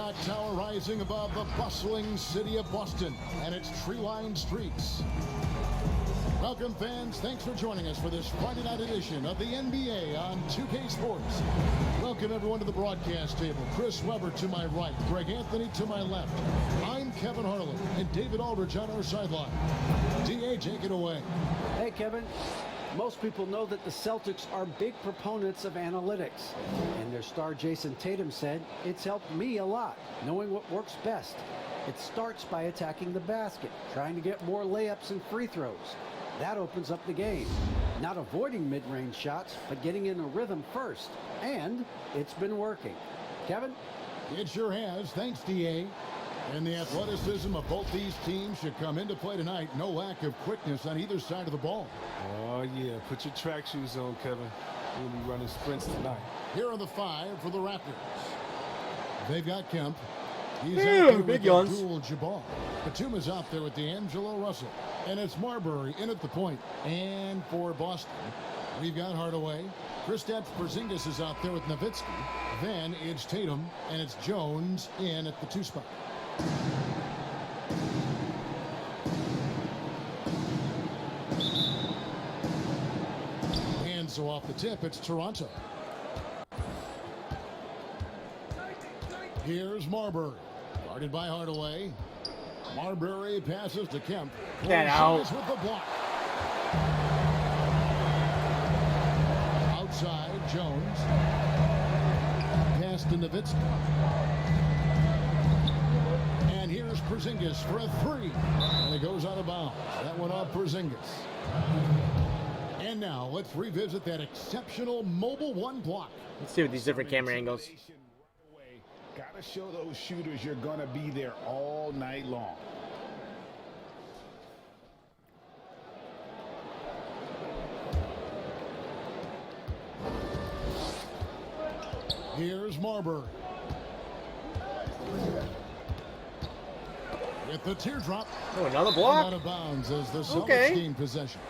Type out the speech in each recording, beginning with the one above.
clock tower rising above the bustling city of Boston and its tree-lined streets. Welcome, fans. Thanks for joining us for this Friday night edition of the NBA on 2K Sports. Welcome, everyone, to the broadcast table. Chris Webber to my right, Greg Anthony to my left. I'm Kevin Harlan, and David Aldridge on our sideline. DA, take it away. Hey, Kevin. Most people know that the Celtics are big proponents of analytics. And their star Jason Tatum said, "It's helped me a lot, knowing what works best. It starts by attacking the basket, trying to get more layups and free throws. That opens up the game. Not avoiding mid-range shots, but getting in a rhythm first. And it's been working." Kevin? It sure has. Thanks, DA. And the athleticism of both these teams should come into play tonight. No lack of quickness on either side of the ball. Oh, yeah. Put your track shoes on, Kevin. We'll be running sprints tonight. Here are the 5 for the Raptors. They've got Kemp. He's out there with Abdul-Jabbar. Batum is out there with D'Angelo Russell. And it's Marbury in at the point. And for Boston, we've got Hardaway. Kristaps Porzingis is out there with Nowitzki. Then it's Tatum, and it's Jones in at the 2 spot. And so off the tip, it's Toronto. Here's Marbury, guarded by Hardaway. Marbury passes to Kemp. Get out. With the block. Outside, Jones. Pass to Nowitzki. And here's Porzingis for a 3. And it goes out of bounds. That one off Porzingis. And now let's revisit that exceptional mobile 1 block. Let's see with these different camera angles. Gotta show those shooters you're gonna be there all night long. Here's Marbury. With the teardrop. Oh, another block. Out of bounds as the Celtics gain possession.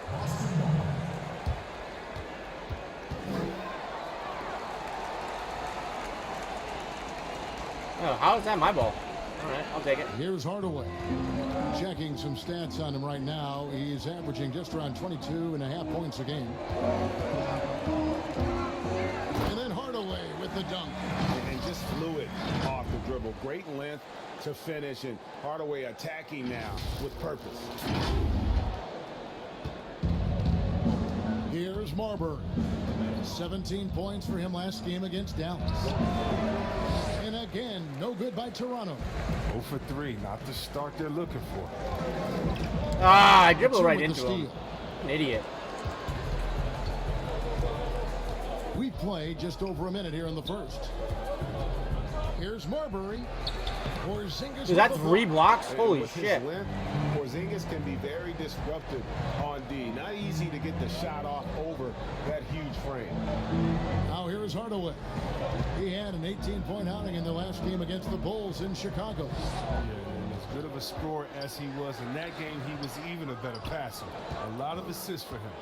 Oh, how is that my ball? All right, I'll take it. Here's Hardaway. Checking some stats on him right now. He's averaging just around 22.5 points a game. And then Hardaway with the dunk. And just fluid off the dribble. Great length to finish, and Hardaway attacking now with purpose. Here's Marbury. 17 points for him last game against Dallas. And again, no good by Toronto. 0 for 3, not the start they're looking for. Ah, I dribbled right into him. An idiot. We played just over a minute here in the first. Here's Marbury. Is that 3 blocks? Holy shit. Porzingis can be very disruptive on D. Not easy to get the shot off over that huge frame. Now here's Hardaway. He had an 18-point outing in the last game against the Bulls in Chicago. Yeah, and as good of a scorer as he was in that game, he was even a better passer. A lot of assists for him.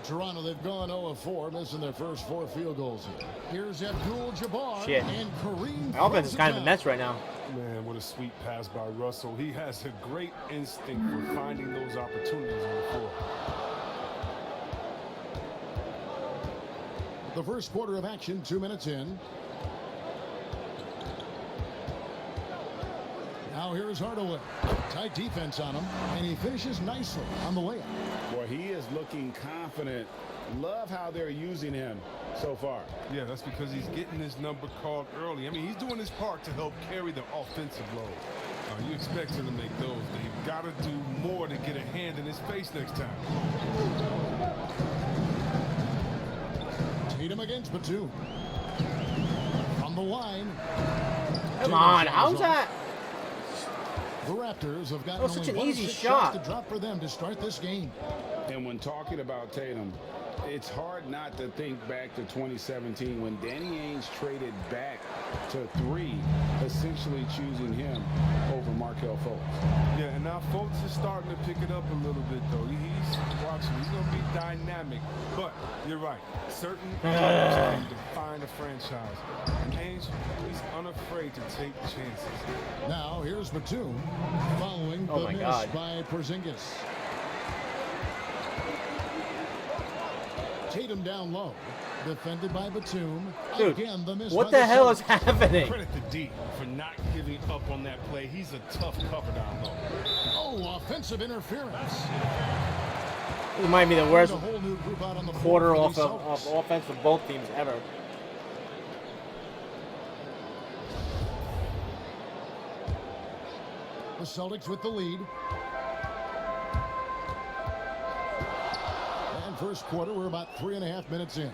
Toronto, they've gone 0 of 4, missing their first 4 field goals here. Here's Abdul-Jabbar and Kareem. My offense is kind of a mess right now. Man, what a sweet pass by Russell. He has a great instinct for finding those opportunities on the floor. The first quarter of action, 2 minutes in. Now here's Hardaway. Tight defense on him, and he finishes nicely on the layup. Boy, he is looking confident. Love how they're using him so far. Yeah, that's because he's getting his number called early. I mean, he's doing his part to help carry the offensive load. You expect him to make those. They've got to do more to get a hand in his face next time. Tatum against Batum. From the line. Come on, how's that? The Raptors have gotten Oh, such only an easy 6 shot shots to drop for them to start this game. And when talking about Tatum, it's hard not to think back to 2017 when Danny Ainge traded back to 3, essentially choosing him over Markelle Fultz. Yeah, and now Fultz is starting to pick it up a little bit, though. He's watching. He's going to be dynamic. But you're right. Certain players can define a franchise. And Ainge, he's unafraid to take chances. Now, here's Batum following the miss by Porzingis. Tatum down low. Defended by Batum. Dude, again, the miss what by the hell is Celtics. happening? Credit to D for not giving up on that play. He's a tough cover down low. Oh, offensive interference. It might be the worst A whole new group out on the quarter floor off for the of Celtics. offense for both teams ever. The Celtics with the lead. And first quarter, we're about 3.5 minutes in.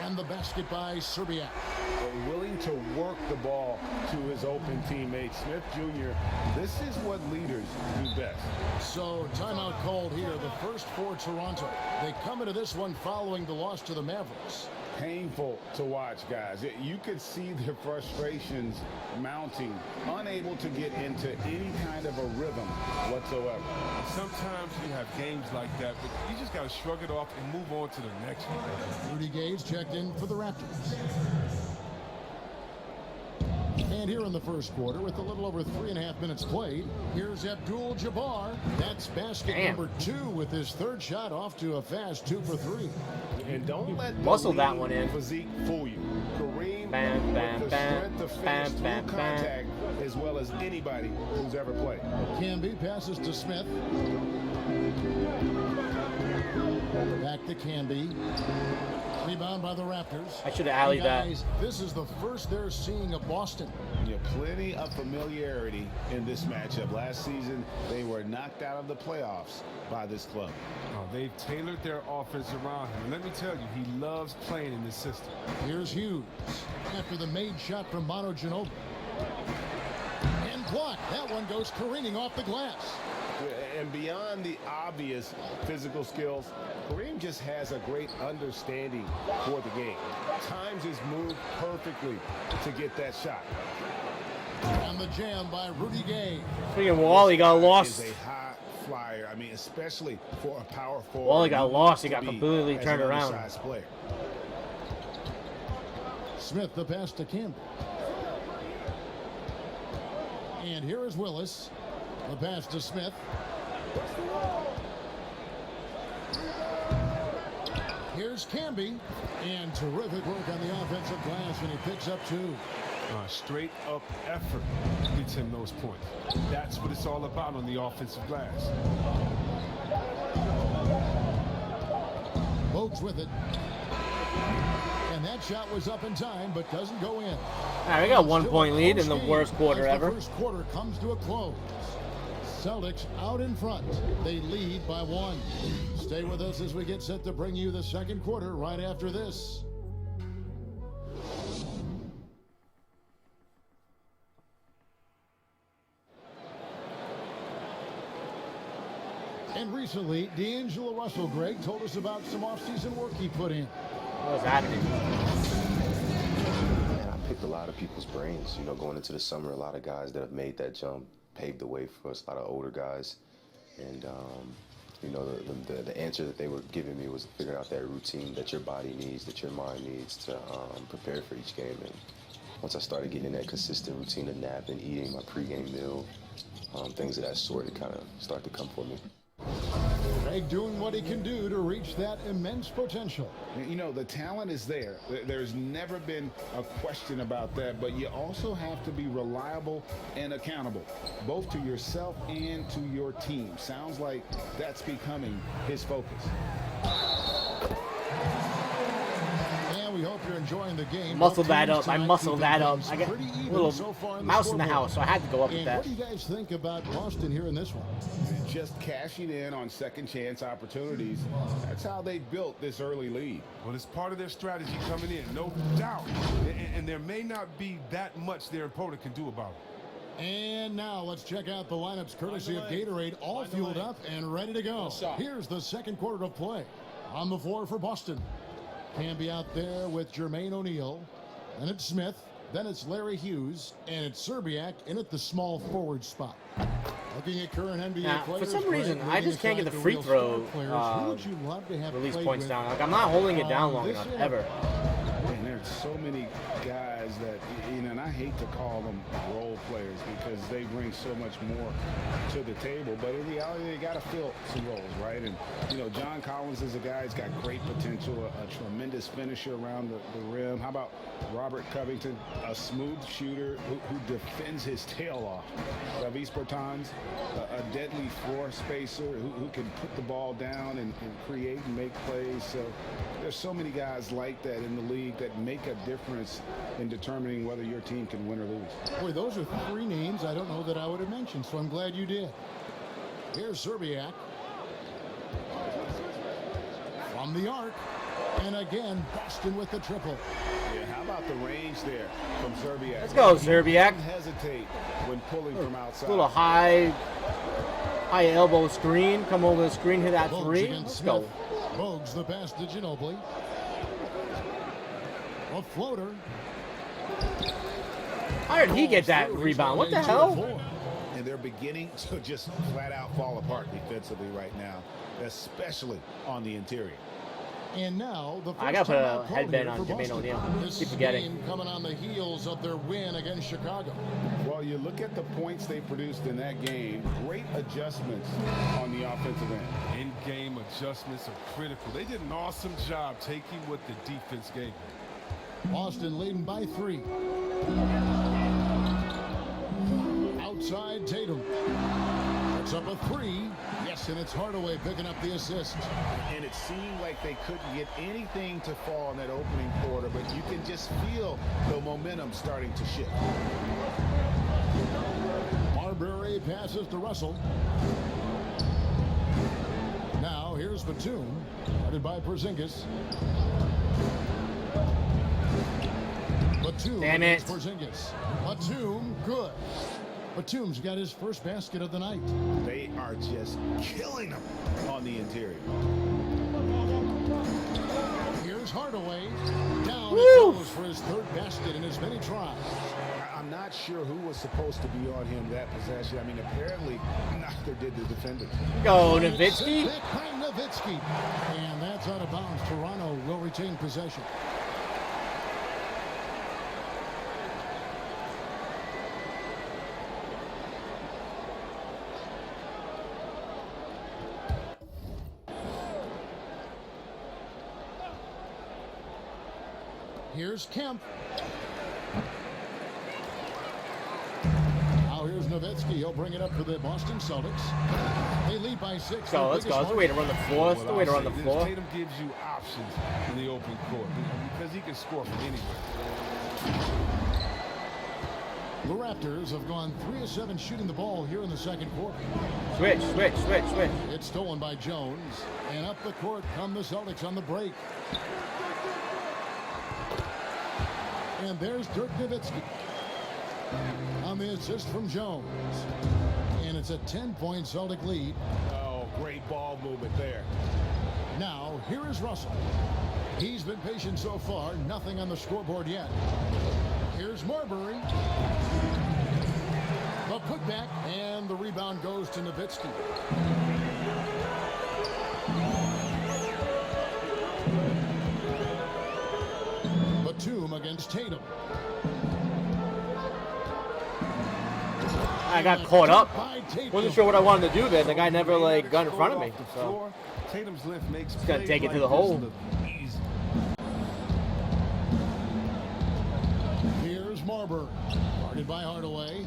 And the basket by Serbiak. Willing to work the ball to his open teammate. Smith Jr., this is what leaders do best. So timeout called here, the first for Toronto. They come into this one following the loss to the Mavericks. Painful to watch, guys. You could see their frustrations mounting, unable to get into any kind of a rhythm whatsoever. Sometimes you have games like that, but you just got to shrug it off and move on to the next one. Rudy Gay's checked in for the Raptors. And here in the first quarter, with a little over 3.5 minutes played, here's Abdul-Jabbar. That's basket number 2 with his third shot off to a fast 2 for 3. And don't let Muscle that one in. physique fool you. Kareem Bam, bam, with the bam, strength to finish bam, through bam, bam. contact as well as anybody who's ever played. Camby passes to Smith. Back to Camby. Rebound by the Raptors. I should have alleyed that. Guys, this is the first they're seeing of Boston. Yeah, plenty of familiarity in this matchup. Last season, they were knocked out of the playoffs by this club. They've tailored their offense around him. And let me tell you, he loves playing in this system. Here's Hughes after the made shot from Manu Ginobili. And blocked. That one goes careening off the glass. And beyond the obvious physical skills, Kareem just has a great understanding for the game. Times his move perfectly to get that shot. On the jam by Rudy Gay. Freaking Wally got lost. Is a high flyer. I mean, especially for a power forward. Wally got lost. He got to be completely as turned an around. undersized player. Smith the pass to Campbell. And here is Willis. The pass to Smith. Here's Camby. And terrific work on the offensive glass, and he picks up 2. Straight up effort gets him those points. That's what it's all about on the offensive glass. Bogues with it. And that shot was up in time, but doesn't go in. All right, we got a 1-point lead in the worst quarter ever. The first quarter comes to a close. Celtics out in front. They lead by 1. Stay with us as we get set to bring you the second quarter right after this. And recently, D'Angelo Russell, Greg, told us about some offseason work he put in. What was happening? Man, I picked a lot of people's brains. You know, going into the summer, a lot of guys that have made that jump paved the way for us, a lot of older guys. And, you know, the answer that they were giving me was figuring out that routine that your body needs, that your mind needs to prepare for each game. And once I started getting that consistent routine of napping, eating my pregame meal, things of that sort, it kind of started to come for me. Greg doing what he can do to reach that immense potential. You know, the talent is there. There's never been a question about that, but you also have to be reliable and accountable, both to yourself and to your team. Sounds like that's becoming his focus. And we hope you're enjoying the game. Muscled that Both up. teams I tonight muscled keeping that up. things I got pretty a even little so far in mouse in the scoreboard. house, so I had to go up with And that. what do you guys think about Boston here in this one? Just cashing in on second chance opportunities. That's how they built this early lead. Well, it's part of their strategy coming in, no doubt. And there may not be that much their opponent can do about it. And now let's check out the lineups courtesy of Gatorade, all fueled up and ready to go. Here's the second quarter of play. On the floor for Boston. Camby out there with Jermaine O'Neal. Then it's Smith. Then it's Larry Hughes. And it's Serbiak in at the small forward spot. Looking at current NBA Now, players, for some reason, Greg, I just can't get the free real throw star players, who would you love to have release played points with down. Like, I'm not holding it down long this enough, era? ever. And there's so many guys that, you know, and I hate to call them role players because they bring so much more to the table. But in reality, they got to fill some roles, right? And, you know, John Collins is a guy who's got great potential, a tremendous finisher around the rim. How about Robert Covington, a smooth shooter who defends his tail off. Davis Bertans, a deadly floor spacer who can put the ball down and create and make plays. So there's so many guys like that in the league that make a difference in determining whether your team can win or lose. Boy, those are three names I don't know that I would have mentioned, so I'm glad you did. Here's Serbiak. From the arc. And again, Boston with the triple. Yeah, how about the range there from Serbiak? Let's go, Serbiak. Don't hesitate when pulling from outside. A little high elbow screen. Come over the screen, hit that Bogues three. against Let's Smith. go. Bogues the pass to Ginobili. A floater. How did he get that rebound? What the hell? And they're beginning to just flat out fall apart defensively right now, especially on the interior. And now the first I gotta put timeout a called headband here on for Jermaine Boston. O'Neal. This Keep forgetting. game coming on the heels of their win against Chicago. Well, you look at the points they produced in that game, great adjustments on the offensive end. In-game adjustments are critical. They did an awesome job taking what the defense gave them. Boston leading by 3. Outside Tatum. Puts up a 3. Yes, and it's Hardaway picking up the assist. And it seemed like they couldn't get anything to fall in that opening quarter, but you can just feel the momentum starting to shift. Marbury passes to Russell. Now here's Batum, guarded by Porzingis. Batum Damn it. against Porzingis. Batum, good. Batum's got his first basket of the night. They are just killing them on the interior. Here's Hardaway. Down Woo! it goes for his third basket in as many tries. I'm not sure who was supposed to be on him that possession. I mean, apparently neither did the defenders. Go, And it's Nowitzki. sent back by Nowitzki. And that's out of bounds. Toronto will retain possession. Here's Kemp. Now here's Nowitzki. He'll bring it up for the Boston Celtics. They lead by 6. Let's go, let's go. That's the way to run the floor. That's the way to run the This floor. Tatum gives you options in the open court because he can score from anywhere. The Raptors have gone 3 of 7 shooting the ball here in the second quarter. Switch. It's stolen by Jones. And up the court come the Celtics on the break. And there's Dirk Nowitzki on the assist from Jones. And it's a 10-point Celtic lead. Oh, great ball movement there. Now, here is Russell. He's been patient so far. Nothing on the scoreboard yet. Here's Marbury. The putback, and the rebound goes to Nowitzki. Batum against Tatum. I got caught up. By Tatum. Wasn't sure what I wanted to do there. The guy never like got in front of me. Off the So floor, Tatum's length makes gotta plays take it to like the hole. this look easy. Here's Marbury, guarded by Hardaway.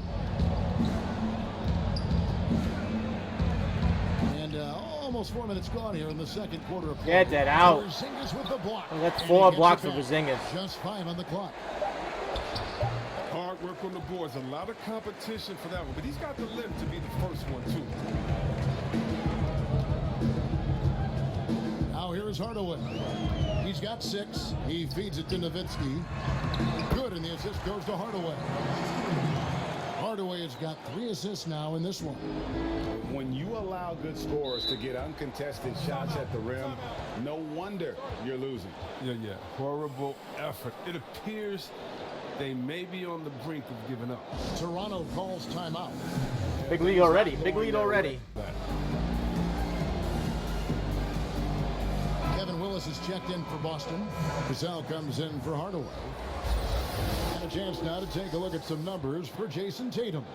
And almost 4 minutes gone here in the second quarter of play. Get that out. Porzingis with the block. Oh, that's And 4 he gets blocks it for back. Porzingis. Just 5 on the clock. Hard work on the boards. A lot of competition for that one, but he's got the length to be the first one, too. Now here's Hardaway. He's got 6. He feeds it to Nowitzki. Good, and the assist goes to Hardaway. Hardaway has got 3 assists now in this one. When you allow good scorers to get uncontested shots at the rim, no wonder you're losing. Yeah. Horrible effort. It appears they may be on the brink of giving up. Toronto calls timeout. Big lead already. Big lead already. Kevin Willis is checked in for Boston. Cassell comes in for Hardaway. And a chance now to take a look at some numbers for Jason Tatum.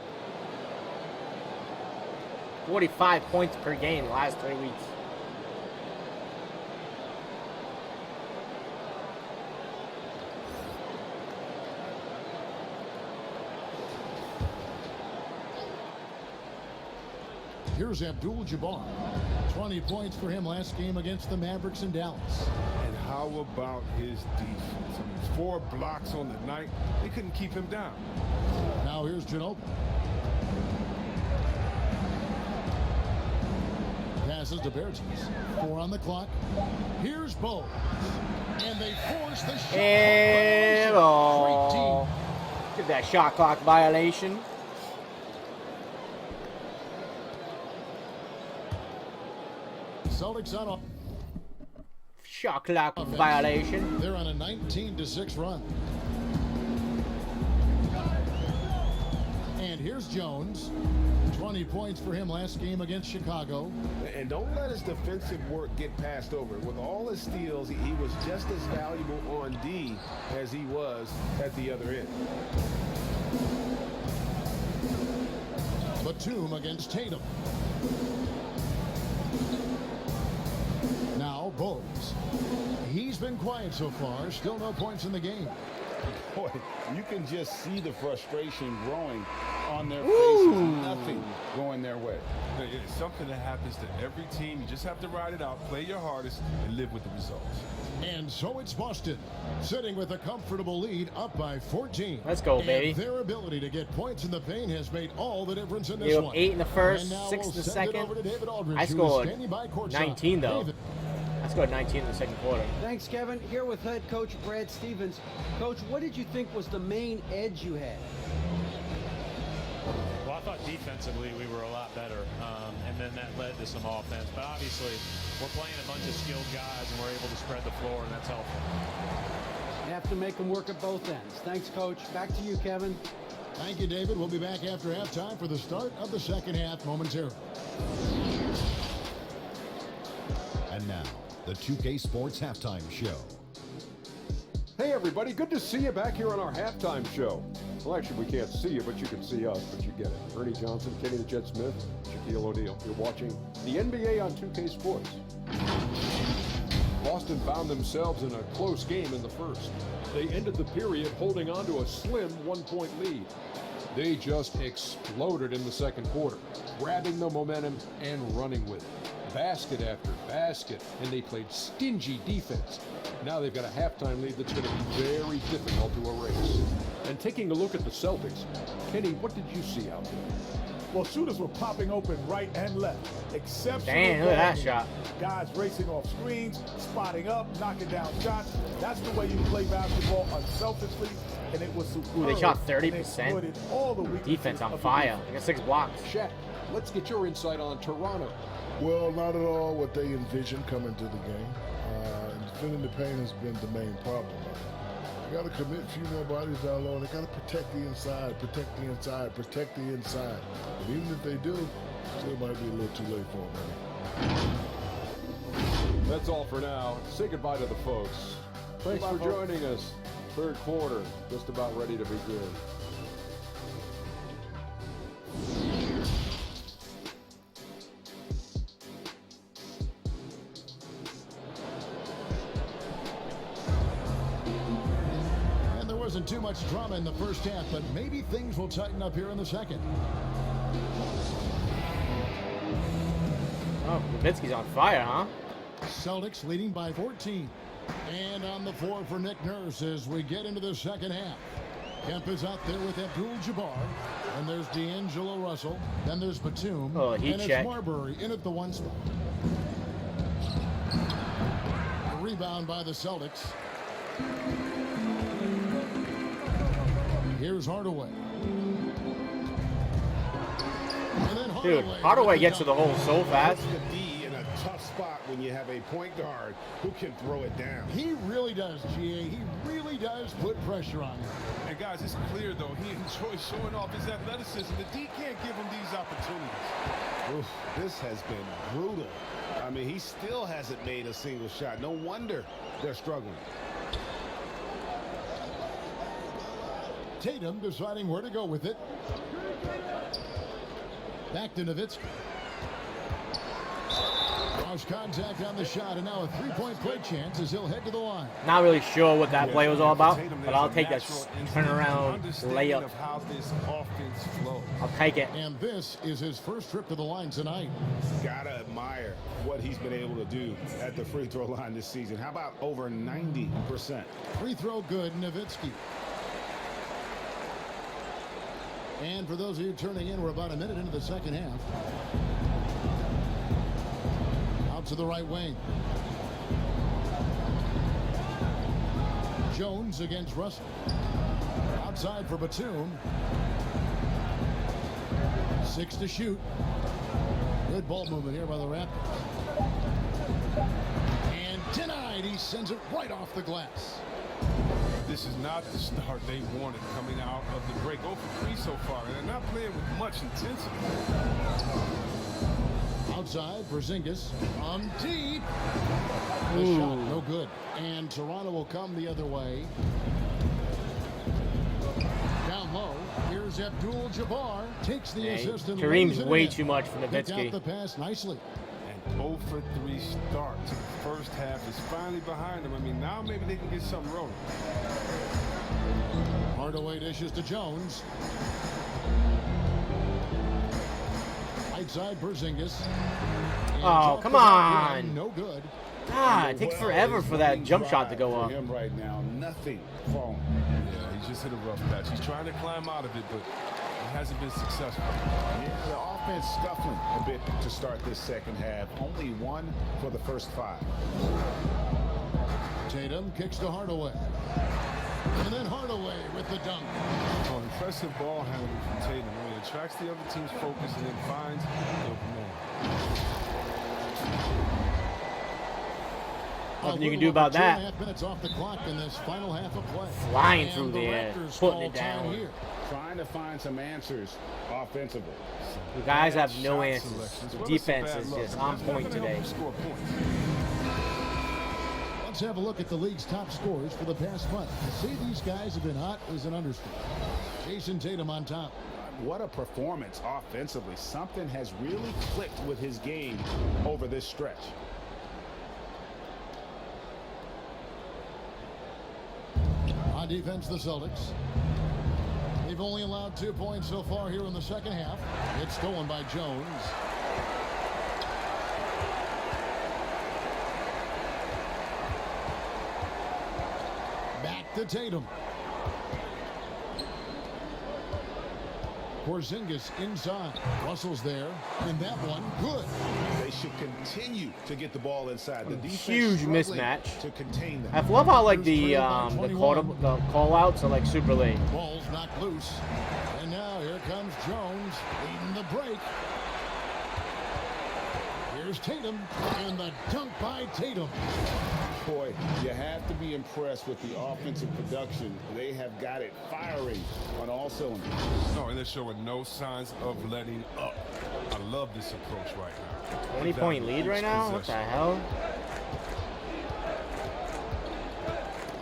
45 points per game the last 3 weeks. Here's Abdul-Jabbar. 20 points for him last game against the Mavericks in Dallas. And how about his defense? I mean, 4 blocks on the night. They couldn't keep him down. Now here's Ginobili. Passes to Bertens. 4 on the clock. Here's Bowles. And they force the shot. And Great get that shot clock violation. Celtics on a Shot clock violation. They're on a 19-6 run. And here's Jones. 20 points for him last game against Chicago. And don't let his defensive work get passed over. With all his steals, he was just as valuable on D as he was at the other end. Batum against Tatum. Now Bowles. He's been quiet so far. Still no points in the game. Boy, you can just see the frustration growing on their faces. Nothing going their way. It's something that happens to every team. You just have to ride it out, play your hardest, and live with the results. And so it's Boston, sitting with a comfortable lead, up by 14. Let's go, and baby. Their ability to get points in the paint has made all the difference in this Gave up one. 8 in the first, And now 6 in we'll the send it second. over to David Aldridge, I who is scored standing by courtside. 19 though. David. I scored 19 in the second quarter. Thanks, Kevin. Here with head coach Brad Stevens. Coach, what did you think was the main edge you had? Well, I thought defensively we were a lot better, and then that led to some offense. But obviously, we're playing a bunch of skilled guys, and we're able to spread the floor, and that's helpful. You have to make them work at both ends. Thanks, Coach. Back to you, Kevin. Thank you, David. We'll be back after halftime for the start of the second half momentarily. And now, the 2K Sports Halftime Show. Hey everybody, good to see you back here on our halftime show. Well, actually, we can't see you, but you can see us, but you get it. Ernie Johnson, Kenny the Jet Smith, Shaquille O'Neal. You're watching the NBA on 2K Sports. Boston found themselves in a close game in the first. They ended the period holding on to a slim 1-point lead. They just exploded in the second quarter, grabbing the momentum and running with it. Basket after basket, and they played stingy defense. Now they've got a halftime lead that's going to be very difficult to erase. And taking a look at the Celtics, Kenny, what did you see out there? Well, shooters were popping open right and left. Exceptional. Damn, look at that shot. Guys racing off screens, spotting up, knocking down shots. That's the way you play basketball unselfishly, and it was superb. Ooh, they shot And they 30%. exploited all the weaknesses Defense on of the fire. defense. They got 6 blocks. Shaq, let's get your insight on Toronto. Well, not at all what they envisioned coming to the game. And defending the paint has been the main problem. They got to commit a few more bodies down low. They got to protect the inside, protect the inside, protect the inside. But even if they do, still might be a little too late for them. That's all for now. Say goodbye to the folks. Thanks for joining us. Third quarter, just about ready to begin. Wasn't too much drama in the first half, but maybe things will tighten up here in the second. Oh, Nowitzki's on fire, huh? Celtics leading by 14. And on the floor for Nick Nurse as we get into the second half. Kemp is out there with Abdul-Jabbar. And there's D'Angelo Russell. Then there's Batum. Oh, heat and it's check. Marbury in at the 1 spot. A rebound by the Celtics. Here's Hardaway. And then Dude, Hardaway gets to the hole so fast. The D in a tough spot when you have a point guard who can throw it down. He really does, GA. He really does put pressure on him. And guys, it's clear though he enjoys showing off his athleticism. The D can't give him these opportunities. Oof, this has been brutal. I mean, he still hasn't made a single shot. No wonder they're struggling. Tatum deciding where to go with it. Back to Nowitzki. Lost contact on the shot, and now a three-point play chance as he'll head to the line. Not really sure what that play was all about, but I'll take a turnaround layup. I'll take it. And this is his first trip to the line tonight. Gotta admire what he's been able to do at the free throw line this season. How about over 90%? Free throw good, Nowitzki. And for those of you turning in, we're about a minute into the second half. Out to the right wing. Jones against Russell. Outside for Batum. 6 to shoot. Good ball movement here by the Raptors. And denied. He sends it right off the glass. This is not the start they wanted coming out of the break. 0 for 3 so far, and they're not playing with much intensity. Outside, Porzingis on deep. The shot, no good. And Toronto will come the other way. Down low, here's Abdul-Jabbar. Takes the assist and Kareem's way in. too much for Picked Nowitzki. out the pass nicely. 0 for 3 start to the first half is finally behind them. I mean, now maybe they can get something rolling. Hardaway dishes to Jones. Right side, Porzingis. Oh, come on. No good. God, it takes forever for that jump shot to go up. For him right now, nothing falling. Yeah, he just hit a rough patch. He's trying to climb out of it, but he hasn't been successful. Yeah, the offense scuffling a bit to start this second half. Only 1 for the first 5. Tatum kicks to Hardaway. And then Hardaway with the dunk. Oh, impressive ball handling from Tatum. He attracts the other team's focus and then finds the open man. Nothing you can do about that. 2.5 minutes off the clock in this final half of play. Flying And through the air, Raptors putting call it down. time here. Trying to find some answers offensively. You guys have no Shot answers. selections. The Well, defense it's a is bad just look. on point They're not gonna today. score points. Let's have a look at the league's top scorers for the past month. To say these guys have been hot is an understatement. Jason Tatum on top. What a performance offensively. Something has really clicked with his game over this stretch. On defense, the Celtics. They've only allowed 2 points so far here in the second half. It's stolen by Jones. Back to Tatum. Porzingis inside. Russell's there. And that one, good. They should continue to get the ball inside. The defense Huge struggling mismatch. to contain them. I love how like the call outs are like super late. Ball's knocked loose. And now here comes Jones leading the break. Here's Tatum, and the dunk by Tatum. Boy, you have to be impressed with the offensive production. They have got it firing on all cylinders. No, and they're showing no signs of letting up. I love this approach right now. 20-point lead right now? What the hell?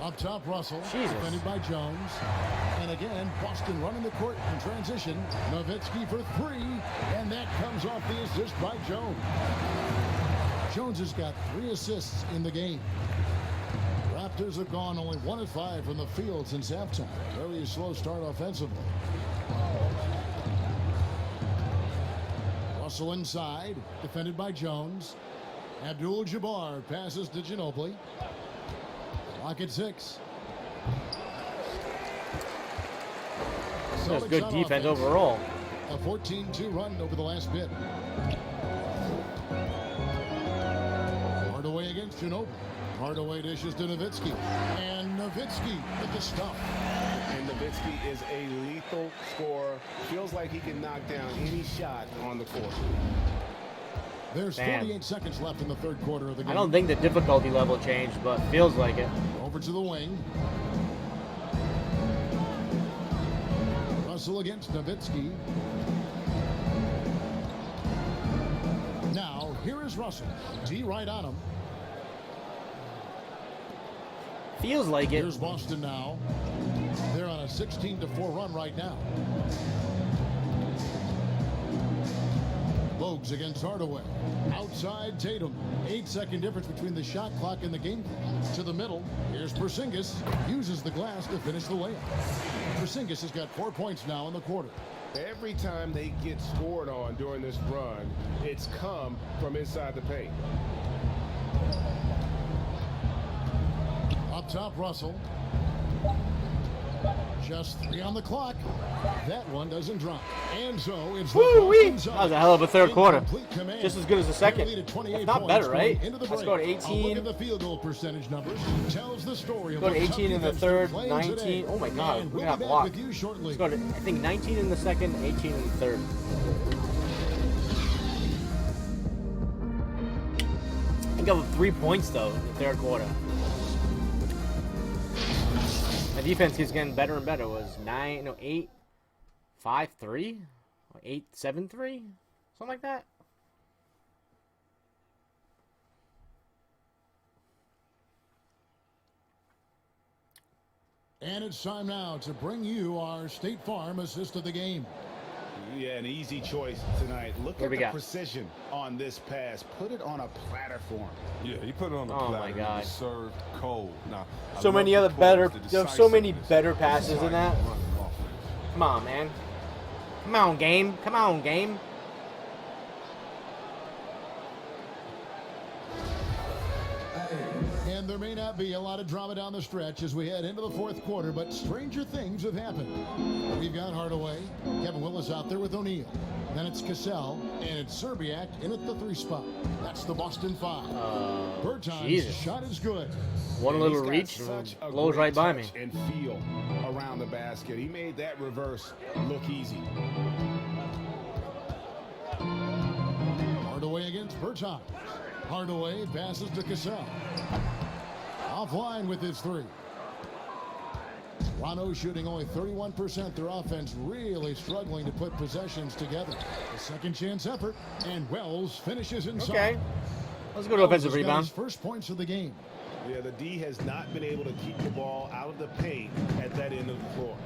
Up top, Russell. Jesus. Defended by Jones. And again, Boston running the court in transition. Nowitzki for 3. And that comes off the assist by Jones. Jones has got 3 assists in the game. Raptors have gone only 1 of 5 from the field since halftime. Very slow start offensively. Russell inside. Defended by Jones. Abdul-Jabbar passes to Ginobili. Clock at 6. That's good defense overall. A 14-2 run over the last bit. Hardaway against Ginobili. Hardaway dishes to Nowitzki. And Nowitzki with the stuff. And Nowitzki is a lethal scorer. Feels like he can knock down any shot on the court. There's 48 seconds left in the third quarter of the game. I don't think the difficulty level changed, but feels like it. Over to the wing. Russell against Nowitzki. Now, here is Russell. D right on him. Feels like it. Here's Boston now. They're on a 16-4 run right now. Bogues against Hardaway. Outside Tatum. 8-second difference between the shot clock and the game clock. To the middle. Here's Porzingis. Uses the glass to finish the layup. Porzingis has got 4 points now in the quarter. Every time they get scored on during this run, it's come from inside the paint. Up top, Russell. Just 3 on the clock. That one doesn't drop. And so it's that was a hell of a third quarter. Just as good as the second. If not better, right? I scored 18. The field goal percentage numbers tells the story. Scored 18 in the third, 19. Oh my God, we got blocked. Scored, I think 19 in the second, 18 in the third. I think I got 3 points though in the third quarter. My defense keeps getting better and better. It was 8, 5, 3, 8, 7, 3, something like that. And it's time now to bring you our State Farm assist of the game. Yeah, an easy choice tonight. Look at the precision on this pass. Put it on a platter for him. Yeah, he put it on a Oh platter. my God. Served cold. Now, So many other better, there's so many better passes than that. Come on, man. Come on, game. Come on, game. And there may not be a lot of drama down the stretch as we head into the fourth quarter, but stranger things have happened. We've got Hardaway, Kevin Willis out there with O'Neal. Then it's Cassell, and it's Serbiak in at the 3 spot. That's the Boston 5. Berton's shot is good. One little reach and blows right by me. And feel around the basket. He made that reverse look easy. Hardaway against Berton. Hardaway passes to Cassell. Offline with his 3. Toronto shooting only 31%. Their offense really struggling to put possessions together. A second chance effort, and Wells finishes inside. Okay. Let's go to offensive rebound. First points of the game. Yeah, the D has not been able to keep the ball out of the paint at that end of the floor.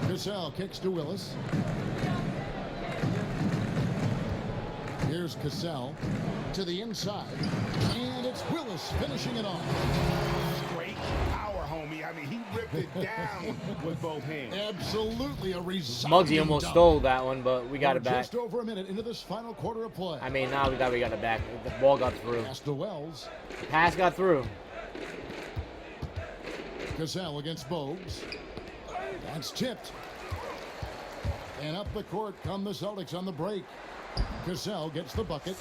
Cassell kicks to Willis. Here's Cassell to the inside, and it's Willis finishing it off. Great power, homie. I mean, he ripped it down with both hands. Absolutely a resounding Muggsy almost dunk. stole that one, but we got it back. Just over a minute into this final quarter of play. I mean, now we got it back. The ball got through. Pass to Wells. Pass got through. Cassell against Bogues. That's tipped. And up the court come the Celtics on the break. Cassell gets the bucket.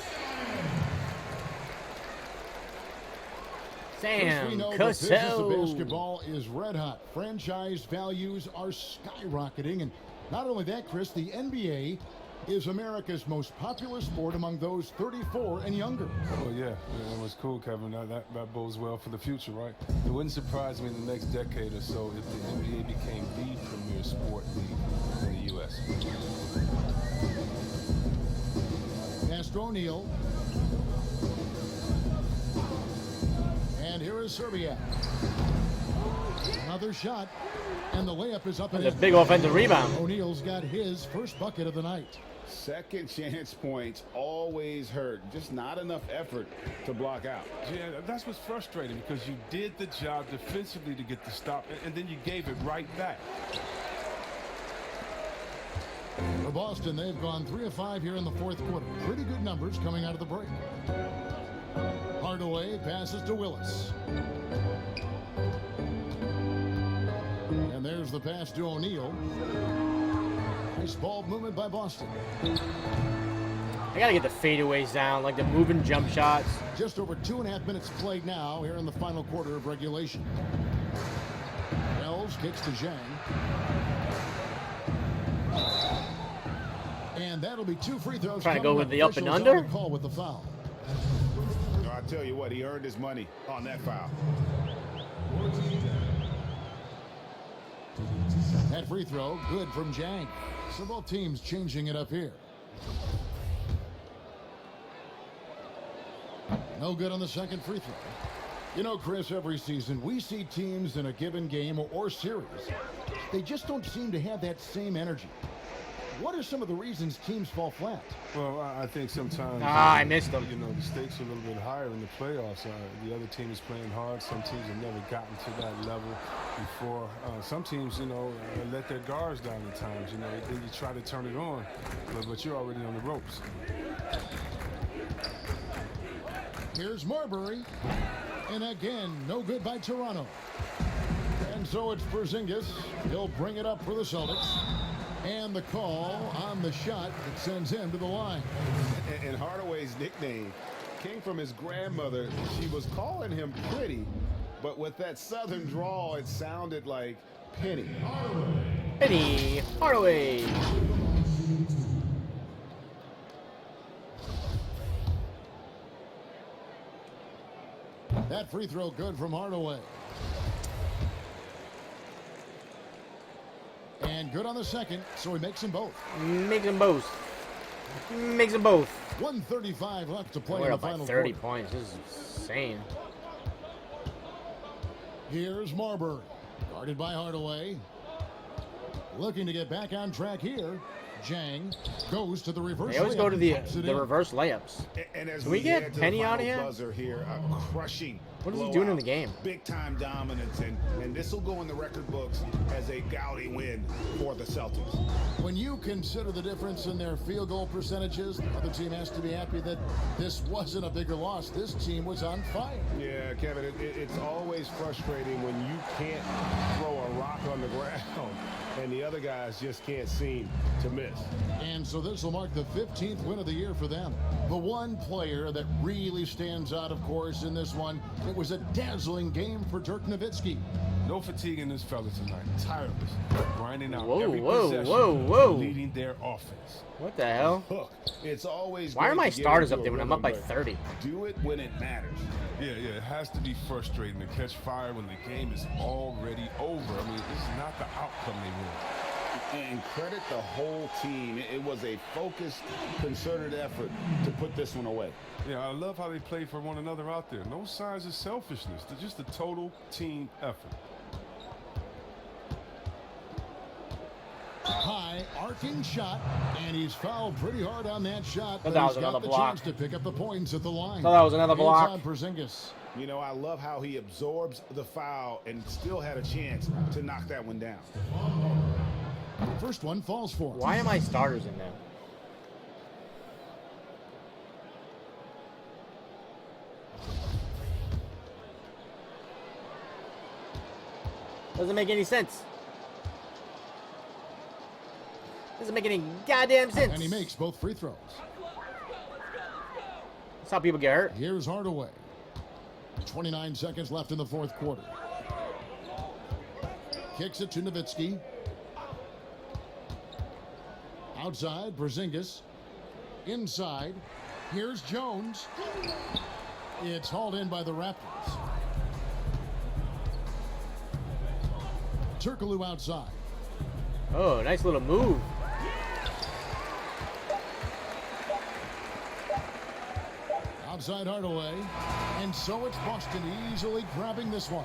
Sam we know the business of Cassell. basketball is red hot. Franchise values are skyrocketing. And not only that, Chris, the NBA is America's most popular sport among those 34 and younger. Well, yeah, it was cool, Kevin. That bodes well for the future, right? It wouldn't surprise me in the next decade or so if the NBA became the premier sport league in the U.S. Pass to O'Neal. And here is Serbiak. Another shot, and the layup is up and in. That's a big offensive rebound. O'Neal's got his first bucket of the night. Second chance points always hurt. Just not enough effort to block out. Yeah, that's what's frustrating because you did the job defensively to get the stop, and then you gave it right back. For Boston, they've gone 3 of 5 here in the fourth quarter. Pretty good numbers coming out of the break. Hardaway passes to Willis. And there's the pass to O'Neal. Nice ball movement by Boston. I gotta get the fadeaways down, like the moving jump shots. Just over 2.5 minutes played now here in the final quarter of regulation. Celtics. Kicks to Zhang. And that'll be 2 free throws. Trying to go with the up and under. Call with the foul. I tell you what, he earned his money on that foul. That free throw, good from Zhang. So both teams changing it up here. No good on the second free throw. You know, Chris, every season we see teams in a given game or series. They just don't seem to have that same energy. What are some of the reasons teams fall flat? Well, I think sometimes I missed them. You know, the stakes are a little bit higher in the playoffs. The other team is playing hard. Some teams have never gotten to that level before. Some teams, you know, let their guards down at times. You know, then you try to turn it on, but you're already on the ropes. Here's Marbury. And again, no good by Toronto. And so it's Porzingis. He'll bring it up for the Celtics. And the call on the shot that sends him to the line. And Hardaway's nickname came from his grandmother. She was calling him Pretty, but with that southern drawl, it sounded like Penny. Penny Hardaway. That free throw good from Hardaway. And good on the second, so he makes them both. Makes them both. Makes them both. 1:35 left to play We're in the up by final 30 quarter. points. This is insane. Here's Marbury, guarded by Hardaway. Looking to get back on track here. Zhang goes to the reverse. They always go to the in. reverse layups. And as Can we get head to Penny the out of final here? buzzer here, a crushing What is he blowout. doing in the game? Big time dominance, and this will go in the record books as a gaudy win for the Celtics. When you consider the difference in their field goal percentages, the other team has to be happy that this wasn't a bigger loss. This team was on fire. Yeah, Kevin, it's always frustrating when you can't throw a rock on the ground and the other guys just can't seem to miss. And so this will mark the 15th win of the year for them. The one player that really stands out, of course, in this one, it was a dazzling game for Dirk Nowitzki. No fatigue in this fella tonight. Tireless, grinding out Whoa, every whoa, possession, whoa, whoa. leading their offense. What the hell? Look, it's always Why are great my to get starters into up there a when I'm up by rhythm, but 30? Do it when it matters. Yeah, it has to be frustrating to catch fire when the game is already over. I mean, it's not the outcome they want. And credit the whole team. It was a focused, concerted effort to put this one away. Yeah, I love how they play for one another out there. No signs of selfishness. They're just a total team effort. High arcing shot, and he's fouled pretty hard on that shot. Thought But that he's was got another the block. chance to pick up the points at the line. Thought that was another block. It's on Porzingis. You know, I love how he absorbs the foul and still had a chance to knock that one down. First one falls for him. Why are my starters in there? Doesn't make any sense. Doesn't make any goddamn sense. And he makes both free throws. That's how people get hurt. Here's Hardaway. 29 seconds left in the fourth quarter. Kicks it to Nowitzki. Outside, Porzingis. Inside. Here's Jones. It's hauled in by the Raptors. Turkoglu outside. Oh, nice little move. Outside Hardaway. And so it's Boston easily grabbing this one.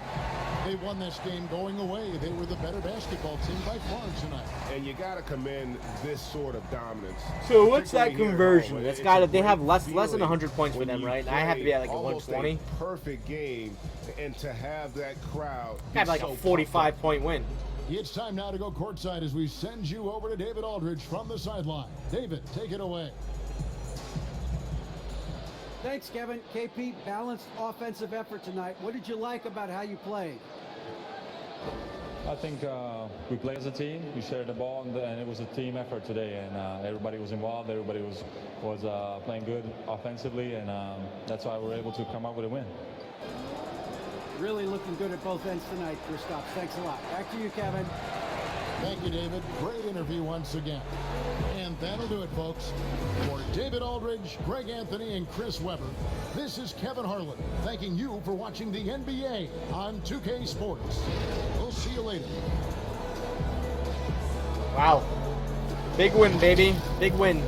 They won this game going away. They were the better basketball team by far tonight. And you got to commend this sort of dominance. So what's that particularly here at conversion? home. That's It's got a they have great less than feeling 100 points for when them, you right? I have to be at like a almost 120. Perfect game, and to have that crowd Have like a 45-point win. It's time now to go courtside as we send you over to David Aldridge from the sideline. David, take it away. Thanks, Kevin. KP, balanced offensive effort tonight. What did you like about how you played? I think we played as a team. We shared the ball, and it was a team effort today. And everybody was involved. Everybody was playing good offensively, and that's why we were able to come up with a win. Really looking good at both ends tonight, Kristaps. Thanks a lot. Back to you, Kevin. Thank you, David. Great interview once again. And that'll do it, folks. For David Aldridge, Greg Anthony, and Chris Webber, this is Kevin Harlan thanking you for watching the NBA on 2K Sports. We'll see you later. Wow. Big win, baby. Big win.